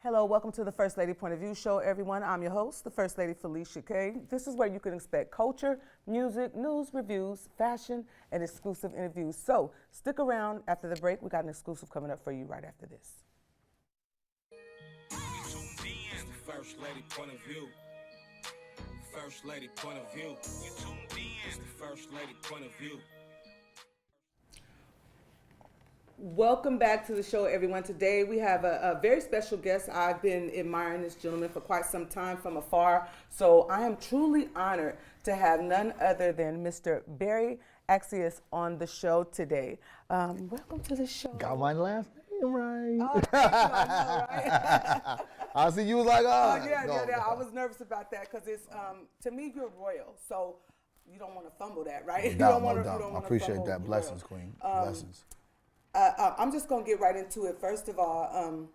Hello, welcome to the First Lady Point of View show, everyone. I'm your host, the First Lady Felicia K. This is where you can expect culture, music, news, reviews, fashion, and exclusive interviews. So stick around after the break. We got an exclusive coming up for you right after this. It's the First Lady Point of View. First Lady Point of View. It's the First Lady Point of View. Welcome back to the show, everyone. Today we have a very special guest. I've been admiring this gentleman for quite some time from afar, so I am truly honored to have none other than Mr. Berry Accius on the show today. Welcome to the show. Got my last name right. Oh, thank you. I know, right? I see you was like, yeah. I was nervous about that because it's to me you're royal, so you don't want to fumble that, right? No doubt. I appreciate that. Blessings, Queen. Blessings. I'm just gonna get right into it. First of all,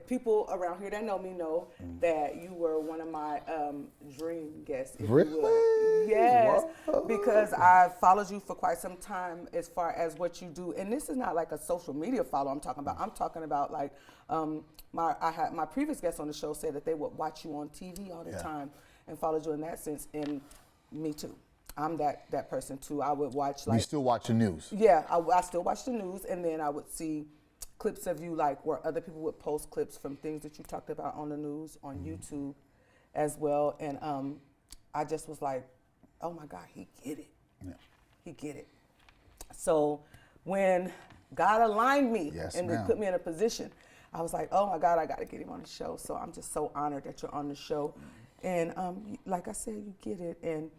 people around here that know me know that you were one of my dream guests. If Really? you would. Yes, Whoa. because I've followed you for quite some time as far as what you do, and this is not like a social media follow. I'm talking about like my previous guests on the show said that they would watch you on TV all the time and followed you in that sense, and me too. I'm that person too. I would watch like. You still watch the news? Yeah, I still watch the news, and then I would see clips of you like where other people would post clips from things that you talked about on the news on YouTube as well, and I just was like, oh my God, he get it. Yeah. He get it. So when God aligned me and put me in a position, I was like, oh my God, I got to get him on the show. So I'm just so honored that you're on the show, and like I said, you get it. And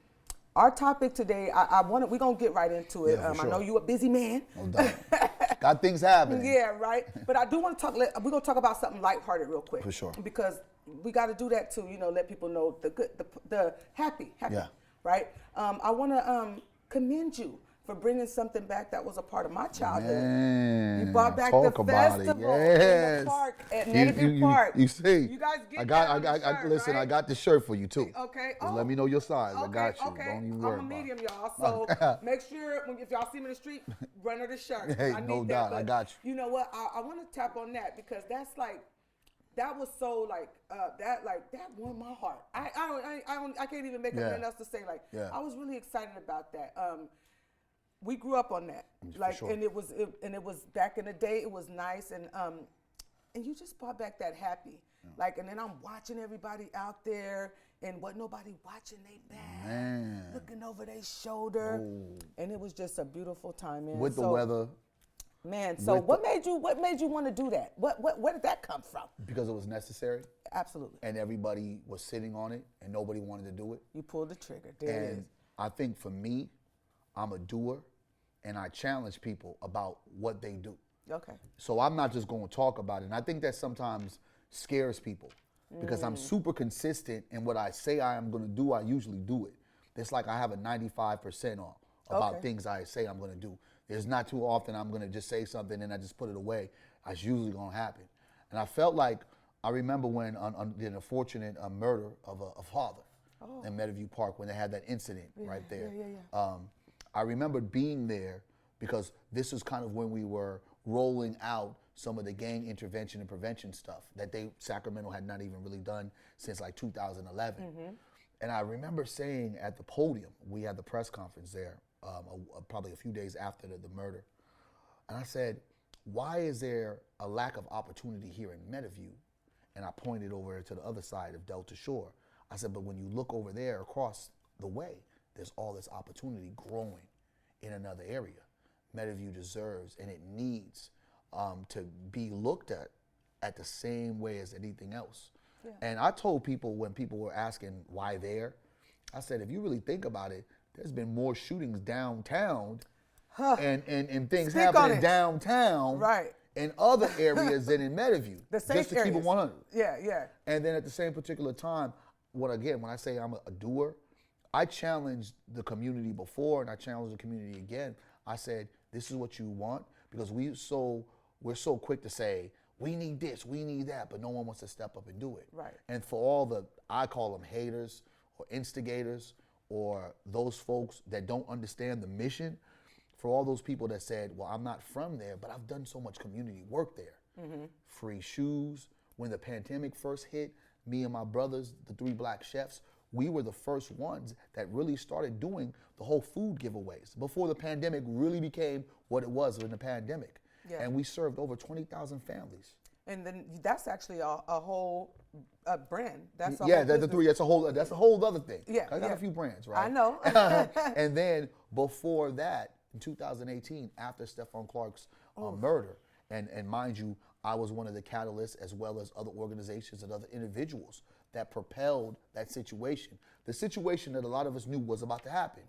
our topic today, we're gonna get right into it. Yeah, I know you're a busy man. No doubt. Got things happening. Yeah, right. But I do want to talk. We're gonna talk about something lighthearted real quick. For sure. Because we got to do that too. Let people know the good, the happy. Yeah. Right. I want to commend you for bringing something back that was a part of my childhood. Man, you brought back the festival in the park at Natiview Park. You see, you guys get that listen, right? I got the shirt for you too. Okay. Just let me know your size. I got you. Okay. Don't even worry I'm a medium, about y'all. So make sure if y'all see me in the street, run her the shirt. Hey, I need no that, doubt. but I got you. You know what? I want to tap on that because that's like. That was so that won my heart. I can't even make anything else to say. I was really excited about that. We grew up on that, sure. and it was back in the day. It was nice, and you just brought back that happy, and then I'm watching everybody out there, and wasn't nobody watching they back, looking over their shoulder, and it was just a beautiful time, man. With the weather. Man, so what made you want to do that? Where did that come from? Because it was necessary. Absolutely. And everybody was sitting on it, and nobody wanted to do it. You pulled the trigger. There it is. And I think for me, I'm a doer, and I challenge people about what they do. Okay. So I'm not just going to talk about it. And I think that sometimes scares people because I'm super consistent in what I say I am going to do. I usually do it. It's like I have a 95% on about things I say I'm going to do. There's not too often I'm going to just say something and I just put it away. That's usually going to happen. And I felt like, I remember when on the unfortunate murder of a father in Meadowview Park when they had that incident right there. I remember being there because this is kind of when we were rolling out some of the gang intervention and prevention stuff that Sacramento had not even really done since like 2011. And I remember saying at the podium, we had the press conference there, probably a few days after the murder. And I said, why is there a lack of opportunity here in Meadowview? And I pointed over to the other side of Delta Shore. I said, but when you look over there across the way, there's all this opportunity growing in another area. Meadowview deserves and it needs to be looked at the same way as anything else. Yeah. And I told people when people were asking why there, I said, if you really think about it, there's been more shootings downtown and things happening downtown in other areas than in Meadowview. The safe just to keep it 100. Yeah. And then at the same particular time, when I say I'm a doer, I challenged the community before and I challenged the community again. I said, this is what you want, because we're so quick to say, we need this, we need that, but no one wants to step up and do it. Right. And for all I call them haters or instigators or those folks that don't understand the mission, for all those people that said, well, I'm not from there, but I've done so much community work there. Free shoes, when the pandemic first hit, me and my brothers, the 3 black chefs, we were the first ones that really started doing the whole food giveaways before the pandemic really became what it was in the pandemic. Yeah. And we served over 20,000 families. And then that's actually a whole brand. That's a Yeah, whole the business. three. That's a whole other thing. Yeah, I got yeah. a few brands, right? I know. And then before that, in 2018, after Stephon Clark's murder, and mind you, I was one of the catalysts, as well as other organizations and other individuals that propelled that situation. The situation that a lot of us knew was about to happen.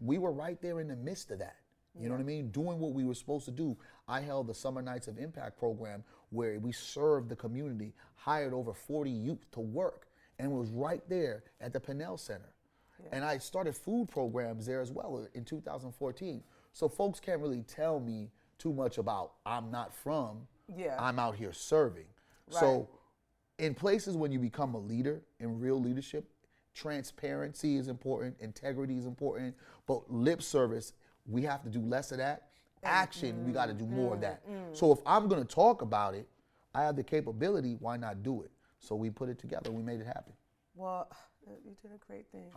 We were right there in the midst of that. You know what I mean? Doing what we were supposed to do. I held the Summer Nights of Impact program where we served the community, hired over 40 youth to work, and was right there at the Pinnell Center. And I started food programs there as well in 2014. So folks can't really tell me too much about I'm not from, I'm out here serving. Right. So in places when you become a leader, in real leadership, transparency is important, integrity is important, but lip service, we have to do less of that. Action, we got to do more of that. So if I'm going to talk about it, I have the capability, why not do it? So we put it together, we made it happen. Well, you did a great thing.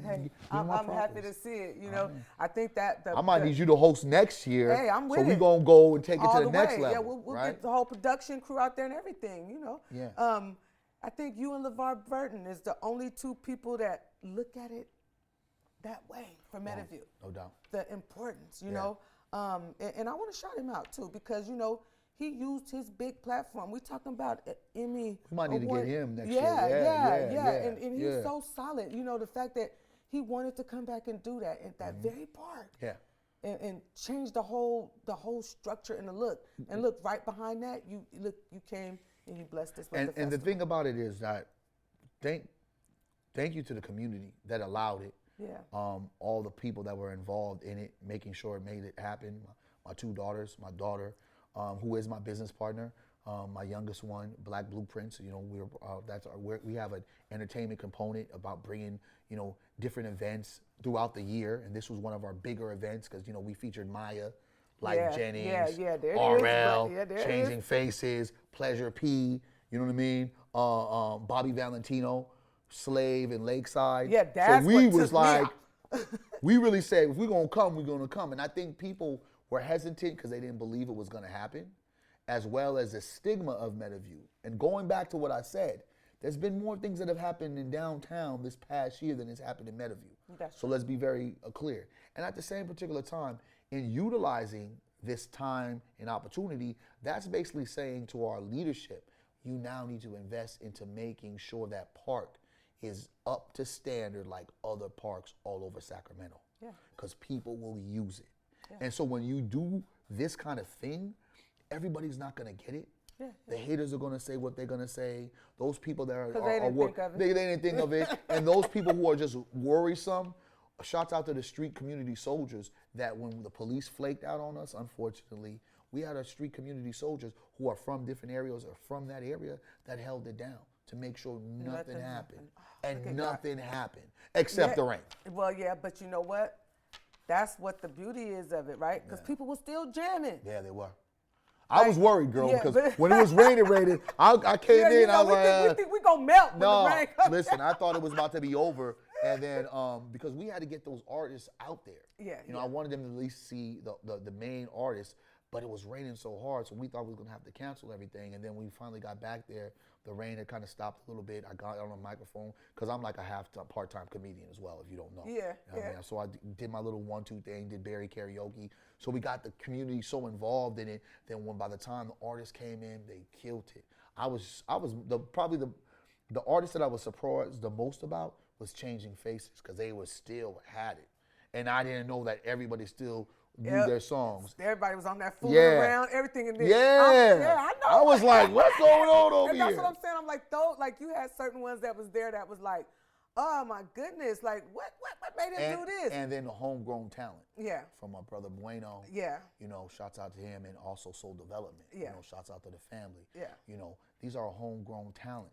Hey, I'm happy to see it. You know, I think that I might need you to host next year. Hey, I'm with so it. we're going to go and take it all to the next way. level. Yeah, we'll right? get the whole production crew out there and everything, you know. Yeah. I think you and LeVar Burton is the only 2 people that look at it that way for Metaview. No doubt. The importance, you know. And I want to shout him out too, because, you know, he used his big platform. We talking about Emmy. We might need to get him next year. Yeah. And he's so solid. You know, the fact that he wanted to come back and do that at that very park. Yeah. And change the whole structure and the look. And look, right behind that, you came and you blessed us with the festival. And the thing about it is that thank you to the community that allowed it. Yeah. All the people that were involved in it, making sure it made it happen. My 2 daughters, my daughter, who is my business partner, my youngest one, Black Blueprints. You know, we have an entertainment component about bringing, you know, different events throughout the year, and this was one of our bigger events because, you know, we featured Maya, Life Jennings, there it RL, is. There Changing Faces, Pleasure P. You know what I mean? Bobby Valentino, Slave and Lakeside. Yeah, that's so we what was took me like, out. we really said, if we're gonna come, we're gonna come. And I think people were hesitant because they didn't believe it was gonna happen, as well as the stigma of Metaview. And going back to what I said, there's been more things that have happened in downtown this past year than has happened in Metaview. So let's be very clear. And at the same particular time, in utilizing this time and opportunity, that's basically saying to our leadership, you now need to invest into making sure that park is up to standard like other parks all over Sacramento. Yeah. Because people will use it. Yeah. And so when you do this kind of thing, everybody's not gonna get it. Yeah. The haters are gonna say what they're gonna say. Those people that are they didn't think of it. And those people who are just worrisome, shouts out to the street community soldiers that when the police flaked out on us, unfortunately, we had our street community soldiers who are from different areas or from that area that held it down to make sure nothing happened. And nothing happened except the rain. Well, yeah, but you know what? That's what the beauty is of it, right? Because people were still jamming. Yeah, they were. I was worried, girl, because when it was raining, I came in, I was like, we think we're going to melt when the rain comes. Listen, I thought it was about to be over. And then, because we had to get those artists out there. Yeah. You know, I wanted them to at least see the main artists, but it was raining so hard, so we thought we were going to have to cancel everything. And then we finally got back there. The rain had kind of stopped a little bit. I got on a microphone, because I'm like a part-time comedian as well, if you don't know. Yeah, you know So I did my little 1-2 thing, did Berry karaoke. So we got the community so involved in it, then when by the time the artists came in, they killed it. I was probably the artist that I was surprised the most about was Changing Faces, because they were still had it. And I didn't know that everybody still knew their songs. Everybody was on that fooling around, everything. And then I know. I was like, what's going on over and here? That's what I'm saying. I'm like, like you had certain ones that was there that was like, oh my goodness, like what made him do this? And then the homegrown talent. Yeah. From my brother Bueno. Yeah. You know, shouts out to him, and also Soul Development. Yeah. You know, shouts out to the family. Yeah. You know, these are homegrown talent.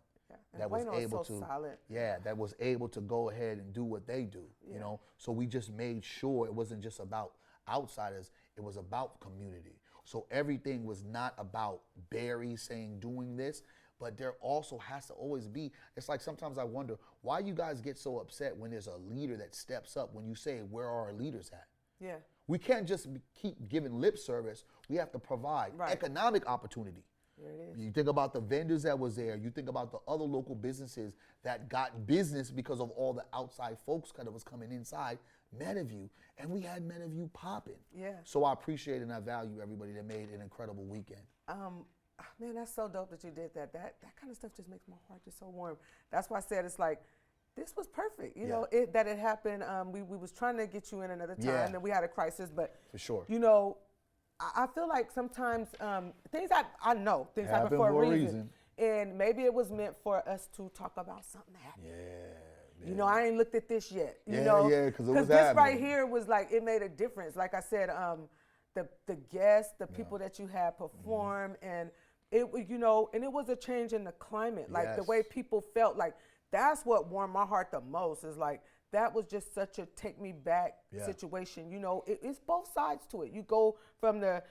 That was able to, solid. That was able to go ahead and do what they do, you know. So we just made sure it wasn't just about outsiders, it was about community. So everything was not about Berry saying doing this, but there also has to always be, it's like sometimes I wonder why you guys get so upset when there's a leader that steps up when you say, where are our leaders at? Yeah. We can't just keep giving lip service. We have to provide economic opportunity. There it is. You think about the vendors that was there. You think about the other local businesses that got business because of all the outside folks that was coming inside Meadowview, and we had Meadowview popping. Yeah. So I appreciate and I value everybody that made an incredible weekend. Man, that's so dope that you did that. That kind of stuff just makes my heart just so warm. That's why I said it's like, this was perfect. You know, that it happened. We was trying to get you in another time, and then we had a crisis. But for sure, you know, I feel like sometimes things I know things happen for a reason, and maybe it was meant for us to talk about something that happened. Yeah. You know, I ain't looked at this yet. You Yeah, know, yeah, because it was this happening. right here was like it made a difference. Like I said, the guests, the people that you had perform, and it was, you know, and it was a change in the climate, like the way people felt. Like that's what warmed my heart the most. Is like that was just such a take me back situation. You know, it's both sides to it. You go from the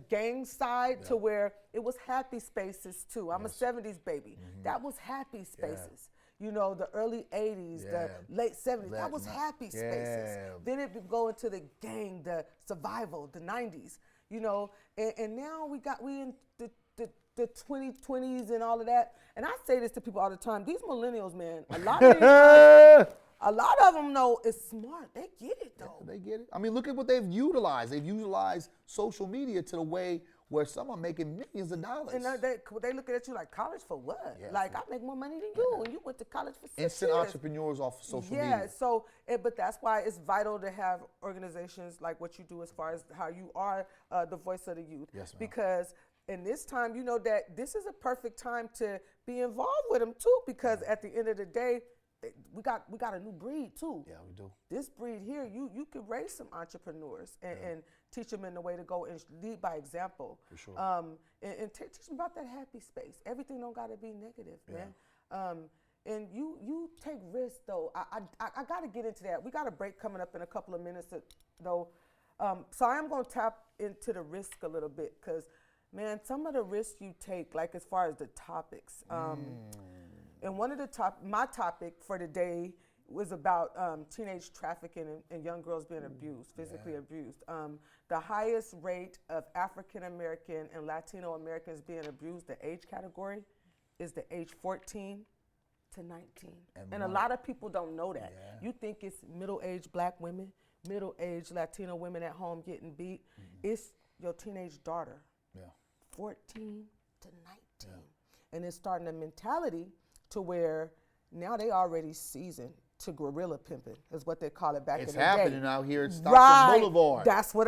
gang side to where it was happy spaces too. I'm a 70s baby. That was happy spaces. You know, the early 80s, the late 70s, that was happy spaces. Then it would go into the gang, the survival, the 90s, you know, and now we in the 2020s and all of that. And I say this to people all the time, these millennials, man, a lot of them know it's smart. They get it though. They get it. I mean, look at what they've utilized. They've utilized social media to the way where some are making millions of dollars. And they looking at you like, college for what? Like, I make more money than you, and you went to college for 6 Instant years. entrepreneurs off of social media. Yeah, so, but that's why it's vital to have organizations like what you do as far as how you are the voice of the youth. Yes, ma'am. Because in this time, you know that this is a perfect time to be involved with them too, because at the end of the day, we got a new breed too. Yeah, we do. This breed here, you could raise some entrepreneurs and teach them in the way to go and lead by example. For sure. And teach them about that happy space. Everything don't got to be negative, man. And you take risks though. I got to get into that. We got a break coming up in a couple of minutes though. So I am going to tap into the risk a little bit because, man, some of the risks you take, like as far as the topics. And one of my topic for today was about teenage trafficking and young girls being abused, physically abused. The highest rate of African American and Latino Americans being abused, the age category, is the age 14 to 19. And a lot of people don't know that. You think it's middle-aged black women, middle-aged Latino women at home getting beat. It's your teenage daughter, 14 to 19. And it's starting a mentality to where now they already seasoned to guerrilla pimping, is what they call it back in the day. It's happening out here at Stockton Boulevard. That's what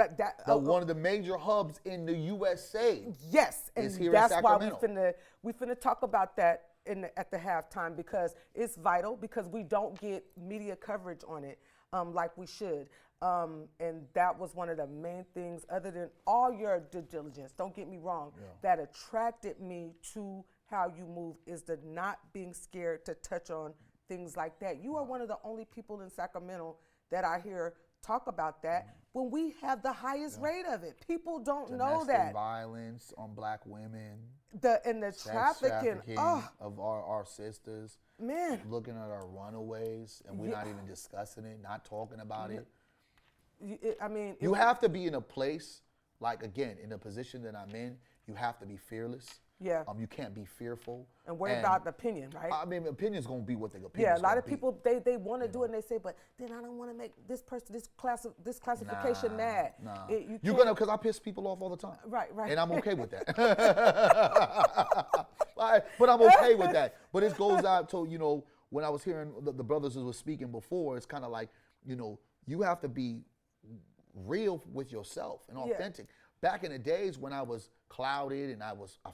one of the major hubs in the USA. Yes, and is here that's in why Sacramento. we finna talk about that at the halftime, because it's vital, because we don't get media coverage on it like we should. And that was one of the main things, other than all your due diligence, don't get me wrong, that attracted me to how you move, is the not being scared to touch on things like that. You are one of the only people in Sacramento that I hear talk about that when we have the highest rate of it. People don't know that. Domestic violence on black women. The trafficking of our sisters. Man. Looking at our runaways, and we're not even discussing it, not talking about it. You have to be in a place, like, again, in the position that I'm in, you have to be fearless. Yeah. You can't be fearful. And worry about the opinion, right? I mean, opinion's gonna be what the opinion. Yeah, a lot of people they want to do it, and they say, but then I don't want to make this person, this classification mad. You're gonna, because I piss people off all the time. Right. And I'm okay with that. But I'm okay with that. But it goes out to, you know, when I was hearing the brothers who were speaking before, it's kind of like, you know, you have to be real with yourself and authentic. Back in the days when I was clouded and I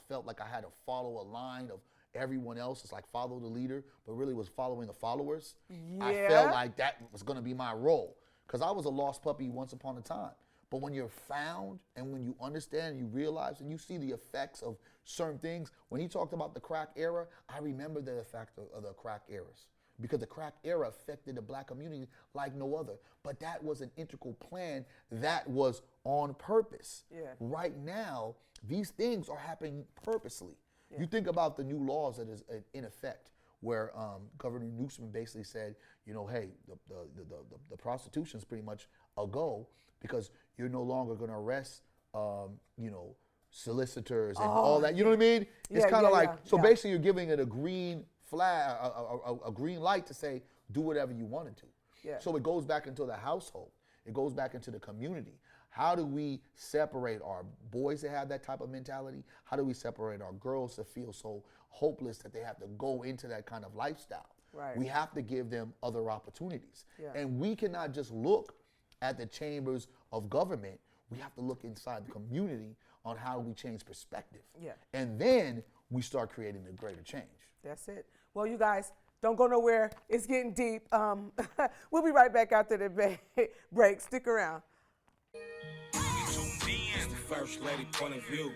felt like I had to follow a line of everyone else. It's like follow the leader, but really was following the followers. I felt like that was going to be my role, because I was a lost puppy once upon a time. But when you're found and when you understand and you realize and you see the effects of certain things, when he talked about the crack era, I remember the effect of the crack eras. Because the crack era affected the black community like no other. But that was an integral plan that was on purpose. Right now, these things are happening purposely. You think about the new laws that is in effect, where Governor Newsom basically said, you know, hey, the prostitution is pretty much a go because you're no longer going to arrest, you know, solicitors and all that. You know what I mean? It's kind of basically you're giving it a green flag, a green light to say do whatever you wanted to. Yeah. So it goes back into the household. It goes back into the community. How do we separate our boys that have that type of mentality? How do we separate our girls that feel so hopeless that they have to go into that kind of lifestyle? Right. We have to give them other opportunities. Yeah. And we cannot just look at the chambers of government. We have to look inside the community on how we change perspective. Yeah. And then we start creating a greater change. That's it. Well, you guys, don't go nowhere. It's getting deep. We'll be right back after the break. Stick around. It's the First Lady point of view.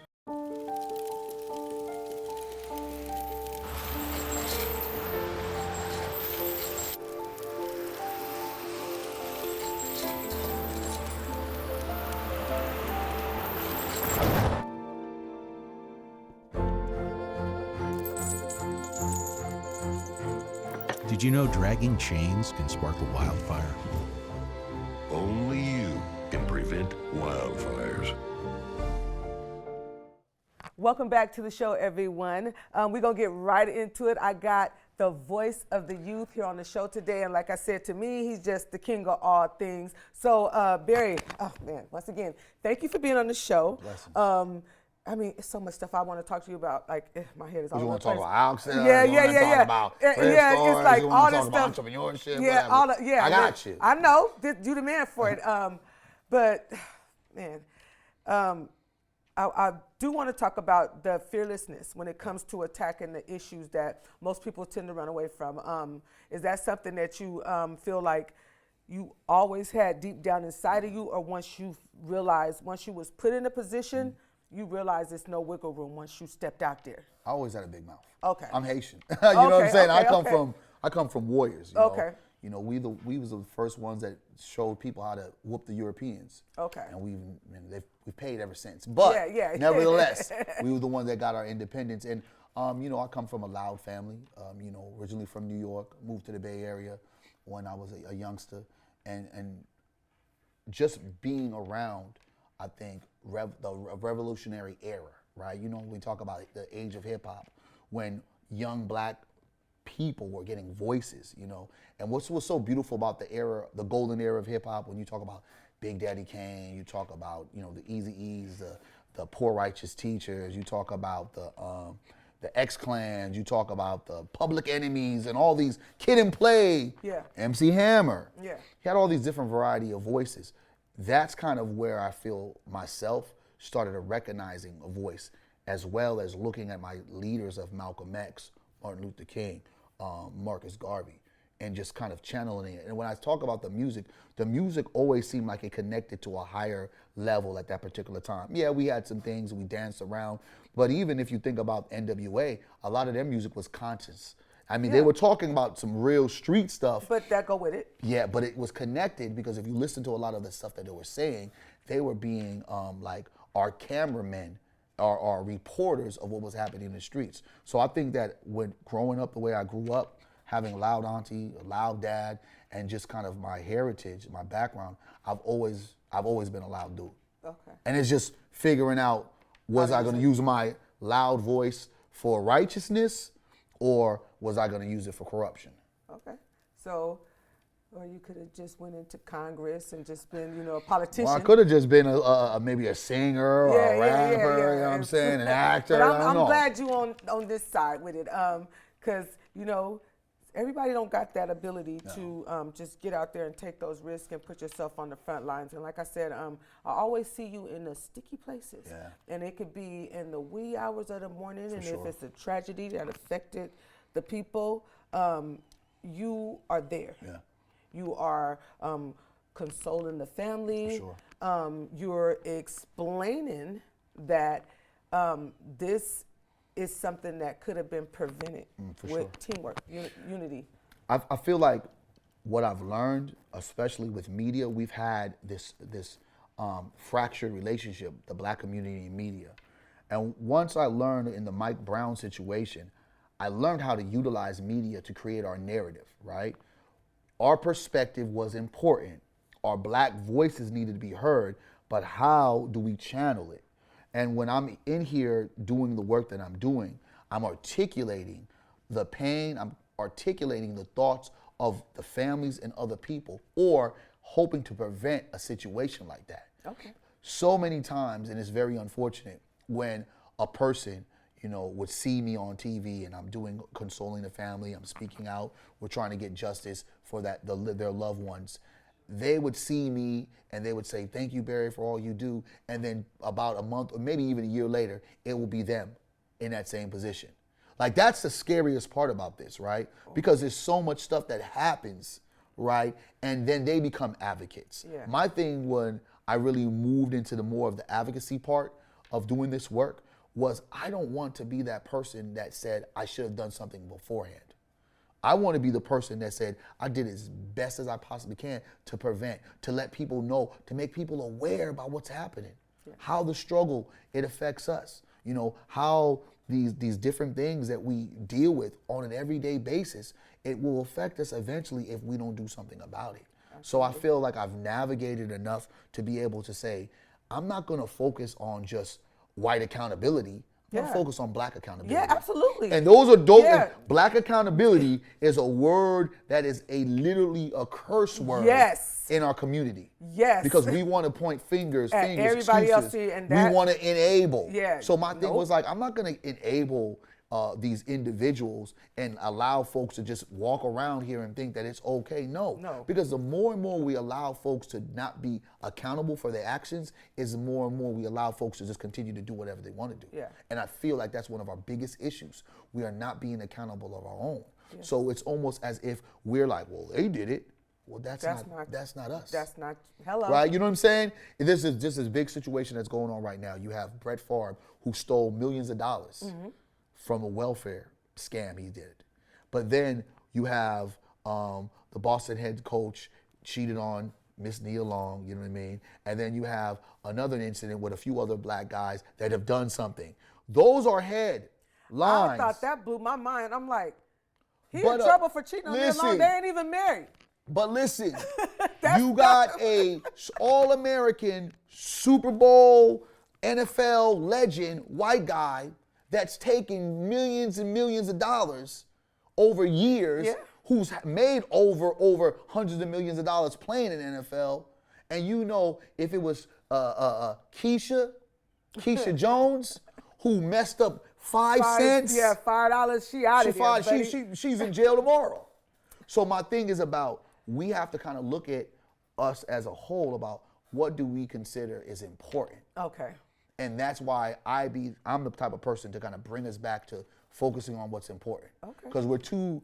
Did you know dragging chains can spark a wildfire? Only you can prevent wildfires. Welcome back to the show, everyone. We're going to get right into it. I got the voice of the youth here on the show today. And like I said, to me, he's just the king of all things. So, Berry, oh man, once again, thank you for being on the show. I mean, it's so much stuff I want to talk to you about. Like, my head is all over the place. You want to talk about Accius? Yeah. About it's like all this stuff. Entrepreneurship, yeah, whatever. I got you. I know. You the man for it. But, man, I do want to talk about the fearlessness when it comes to attacking the issues that most people tend to run away from. Is that something that you feel like you always had deep down inside of you, or once you was put in a position, you realize there's no wiggle room once you stepped out there? I always had a big mouth. Okay. I'm Haitian. You know what I'm saying? Okay. I come from warriors. Okay. You know, we was the first ones that showed people how to whoop the Europeans. Okay. And we've paid ever since. But nevertheless, we were the ones that got our independence. And you know, I come from a loud family. You know, originally from New York, moved to the Bay Area when I was a youngster, and just being around, I think, the revolutionary era, right? You know, we talk about the age of hip hop, when young black people were getting voices, you know. And what's so beautiful about the era, the golden era of hip hop, when you talk about Big Daddy Kane, you talk about, you know, the Eazy-E's, the Poor Righteous Teachers, you talk about the X-Clans, you talk about the Public Enemies and all these, Kid and Play, MC Hammer. Yeah. He had all these different variety of voices. That's kind of where I feel myself started recognizing a voice, as well as looking at my leaders of Malcolm X, Martin Luther King, Marcus Garvey, and just kind of channeling it. And when I talk about the music always seemed like it connected to a higher level at that particular time. Yeah, we had some things, we danced around, but even if you think about NWA, a lot of their music was conscious. I mean, they were talking about some real street stuff. But that go with it. Yeah, but it was connected, because if you listen to a lot of the stuff that they were saying, they were being like our cameramen, our reporters of what was happening in the streets. So I think that when growing up the way I grew up, having a loud auntie, a loud dad, and just kind of my heritage, my background, I've always been a loud dude. Okay. And it's just figuring out, was I going to use my loud voice for righteousness, or was I going to use it for corruption? Okay. So, or you could have just went into Congress and just been, you know, a politician. Well, I could have just been maybe a singer or a rapper, you know what I'm saying, an actor. But I'm glad you on this side with it, because, you know, everybody don't got that ability to just get out there and take those risks and put yourself on the front lines. And like I said, I always see you in the sticky places. Yeah. And it could be in the wee hours of the morning, and if it's a tragedy that affected the people, you are there. Yeah. You are consoling the family. For sure. You're explaining that this is something that could have been prevented with teamwork, unity. I feel like what I've learned, especially with media, we've had this fractured relationship, the black community and media. And once I learned in the Mike Brown situation, I learned how to utilize media to create our narrative, right? Our perspective was important. Our black voices needed to be heard, but how do we channel it? And when I'm in here doing the work that I'm doing, I'm articulating the pain, I'm articulating the thoughts of the families and other people, or hoping to prevent a situation like that. Okay. So many times, and it's very unfortunate, when a person, you know, would see me on TV and I'm doing consoling the family, I'm speaking out, we're trying to get justice for their loved ones. They would see me and they would say, "Thank you, Berry, for all you do." And then about a month or maybe even a year later, it will be them in that same position. Like, that's the scariest part about this, right? Because there's so much stuff that happens, right? And then they become advocates. Yeah. My thing when I really moved into the more of the advocacy part of doing this work was I don't want to be that person that said I should have done something beforehand. I want to be the person that said I did as best as I possibly can to prevent, to let people know, to make people aware about what's happening, how the struggle, it affects us, you know, how these different things that we deal with on an everyday basis, it will affect us eventually if we don't do something about it. So I feel like I've navigated enough to be able to say, I'm not going to focus on just white accountability. I'm going to focus on black accountability. Yeah, absolutely. And those are dope. Yeah. Black accountability is a word that is literally a curse word in our community. Yes. Because we want to point fingers, At everybody else, excuses. and that, we want to enable. Yeah. So my thing was like, I'm not going to enable these individuals and allow folks to just walk around here and think that it's okay. No. Because the more and more we allow folks to not be accountable for their actions, is the more and more we allow folks to just continue to do whatever they want to do. Yeah. And I feel like that's one of our biggest issues. We are not being accountable of our own. Yeah. So it's almost as if we're like, well, they did it. Well, that's not us. That's not, hello. Right, you know what I'm saying? This is just this big situation that's going on right now. You have Brett Favre, who stole millions of dollars from a welfare scam he did. But then you have the Boston head coach cheated on Miss Nia Long, you know what I mean? And then you have another incident with a few other black guys that have done something. Those are headlines. I thought that blew my mind. I'm like, he in trouble for cheating on Nia Long. They ain't even married. But listen, you got a All-American, Super Bowl, NFL legend, white guy that's taking millions and millions of dollars over years, who's made over hundreds of millions of dollars playing in the NFL. And you know, if it was Keisha Jones, who messed up 5 cents. Yeah, $5, she out of here. She's in jail tomorrow. So my thing is about, we have to kind of look at us as a whole about what do we consider is important. Okay. And that's why I'm the type of person to kind of bring us back to focusing on what's important. Okay. Because we're too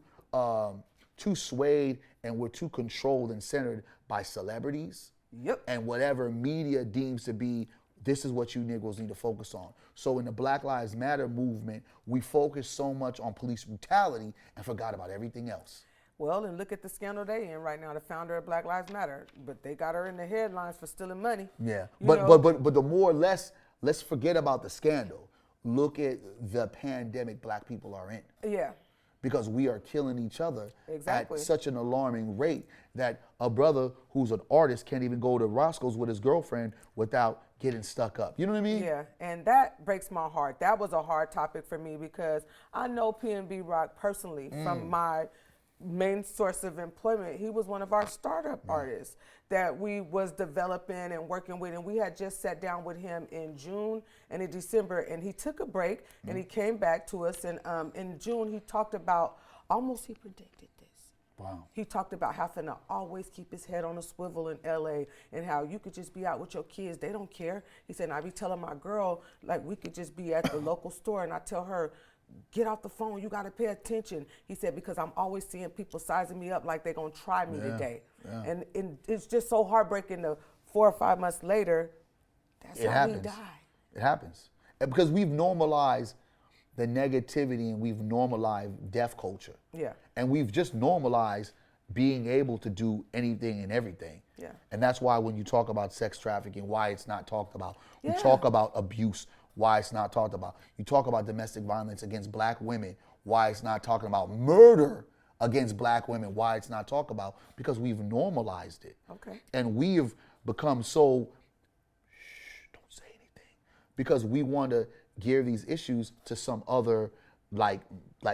swayed and we're too controlled and centered by celebrities. Yep. And whatever media deems to be, this is what you Negroes need to focus on. So in the Black Lives Matter movement, we focus so much on police brutality and forgot about everything else. Well, and look at the scandal they in right now, the founder of Black Lives Matter. But they got her in the headlines for stealing money. Yeah, but the more or less, let's forget about the scandal. Look at the pandemic black people are in. Yeah. Because we are killing each other at Exactly. such an alarming rate that a brother who's an artist can't even go to Roscoe's with his girlfriend without getting stuck up. You know what I mean? Yeah, and that breaks my heart. That was a hard topic for me because I know PNB Rock personally from my main source of employment. He was one of our startup artists that we was developing and working with, and we had just sat down with him in June and in December, and he took a break and he came back to us, and in June he talked about, almost he predicted this. Wow. He talked about having to always keep his head on a swivel in LA and how you could just be out with your kids, they don't care. He said, and I be telling my girl, like, we could just be at the local store and I tell her, get off the phone, you gotta pay attention. He said, because I'm always seeing people sizing me up like they're gonna try me today. Yeah. And it's just so heartbreaking to 4 or 5 months later, that's how we die. It happens. And because we've normalized the negativity and we've normalized deaf culture. Yeah. And we've just normalized being able to do anything and everything. Yeah. And that's why when you talk about sex trafficking, why it's not talked about. We talk about abuse. why it's not talked about. You talk about domestic violence against black women, why it's not talking about. Murder against black women, why it's not talked about, because we've normalized it. Okay. And we have become so, don't say anything, because we want to gear these issues to some other, like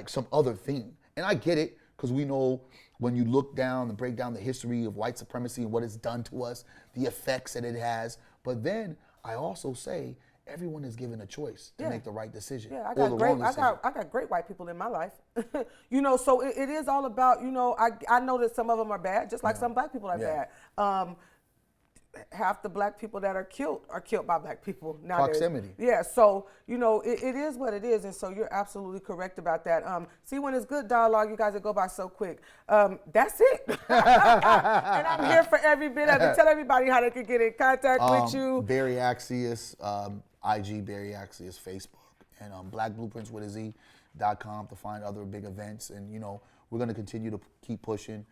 some other thing. And I get it, because we know when you look down and break down the history of white supremacy and what it's done to us, the effects that it has. But then I also say everyone is given a choice to make the right decision. Yeah, or the wrong decision. I got great white people in my life. You know, so it is all about, you know, I know that some of them are bad, just like some black people are bad. Half the black people that are killed by black people nowadays. Proximity. Yeah, so, you know, it is what it is, and so you're absolutely correct about that. See, when it's good dialogue, you guys, it go by so quick. That's it. And I'm here for every bit of it. Tell everybody how they can get in contact with you. Berry Accius, IG Berry Accius, Facebook, and blackblueprintswithaz.com to find other big events. And, you know, we're going to continue to keep pushing,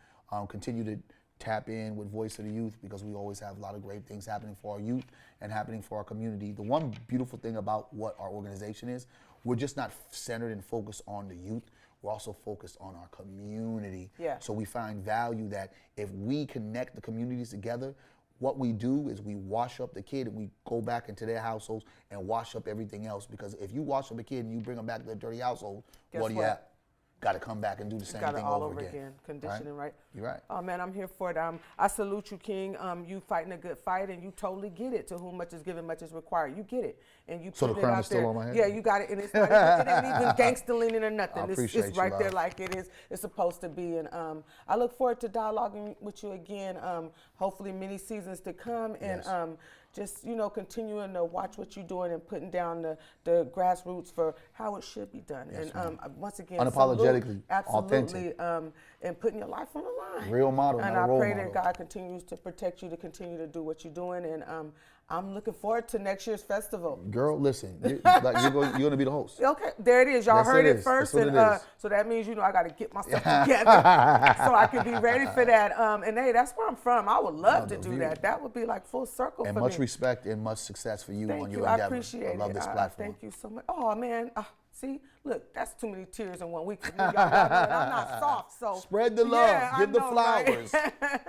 continue to tap in with Voice of the Youth, because we always have a lot of great things happening for our youth and happening for our community. The one beautiful thing about what our organization is, we're just not centered and focused on the youth, we're also focused on our community. Yeah. So we find value that if we connect the communities together, what we do is we wash up the kid and we go back into their households and wash up everything else. Because if you wash up a kid and you bring them back to their dirty household, what do you have? Got to come back and do the same thing all over again. Conditioning, right? You're right. Oh man, I'm here for it. I salute you, King. You fighting a good fight, and you totally get it. To whom much is given, much is required. You get it, and you. So put the it crown out is still there. on my head? Yeah, you got it, and it's not, it ain't even gangster leaning or nothing. I appreciate it's you, right there love. like it is. It's supposed to be, and I look forward to dialoguing with you again. Hopefully, many seasons to come, and just, you know, continuing to watch what you're doing and putting down the grassroots for how it should be done. Yes, and once again, unapologetically, absolutely, and putting your life on the line. Real model, and not a I role pray model. that God continues to protect you, to continue to do what you're doing, and I'm looking forward to next year's festival. Girl, listen, you're going to be the host. Okay, there it is. Y'all Yes, heard it it is. first, That's and what it is. so that means, you know, I got to get myself together so I can be ready for that. And hey, that's where I'm from. I would love to do that. That would be like full circle And for much me. respect and much success for you Thank on you. your I endeavor. appreciate it. I love this platform. Thank you so much. Oh man, see, look, that's too many tears in 1 week for me. Y'all know that I'm not soft, so Spread the love. Yeah, Give I the know, right? flowers.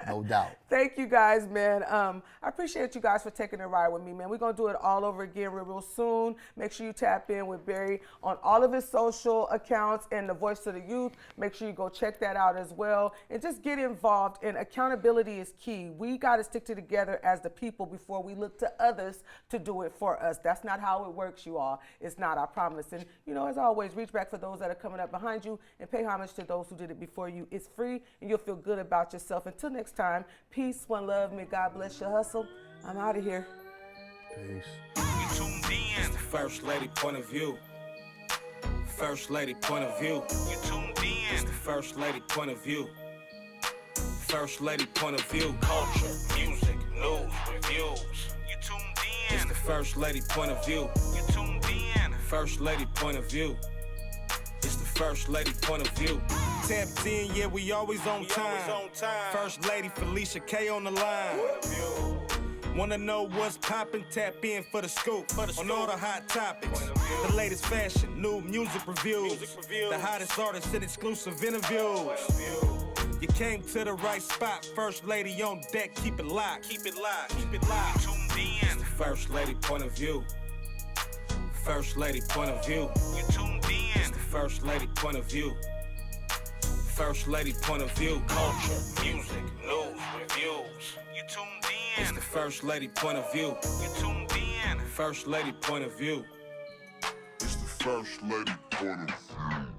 No doubt. Thank you guys, man. I appreciate you guys for taking a ride with me, man. We're going to do it all over again real soon. Make sure you tap in with Berry on all of his social accounts and the Voice of the Youth. Make sure you go check that out as well. And just get involved. And accountability is key. We got to stick together as the people before we look to others to do it for us. That's not how it works, you all. It's not, I promise. And, you know, as always, reach back for those that are coming up behind you and pay homage to those who did it before you. It's free and you'll feel good about yourself. Until next time, peace, one love, may God bless your hustle. I'm out of here. Peace. You tuned in. It's the First Lady point of view. First Lady point of view. You tuned in. It's the First Lady point of view. First Lady point of view. Culture, music, news, reviews. You tuned in. It's the First Lady point of view. You tuned in. First Lady point of view. It's the First Lady point of view. Tapped in, yeah, we always on time. First Lady Felicia K on the line. Wanna know what's poppin'? Tap in for the scoop on all the hot topics. The latest fashion, new music reviews. The hottest artists and exclusive interviews. You came to the right spot. First Lady on deck, keep it locked. Keep it locked. Keep it locked. Tuned in. It's the First Lady point of view. First Lady point of view. You tuned in. It's the First Lady point of view. First Lady point of view. Culture, music, news, reviews. You tuned in. It's the First Lady point of view. You tuned in. First Lady point of view. It's the First Lady point of view.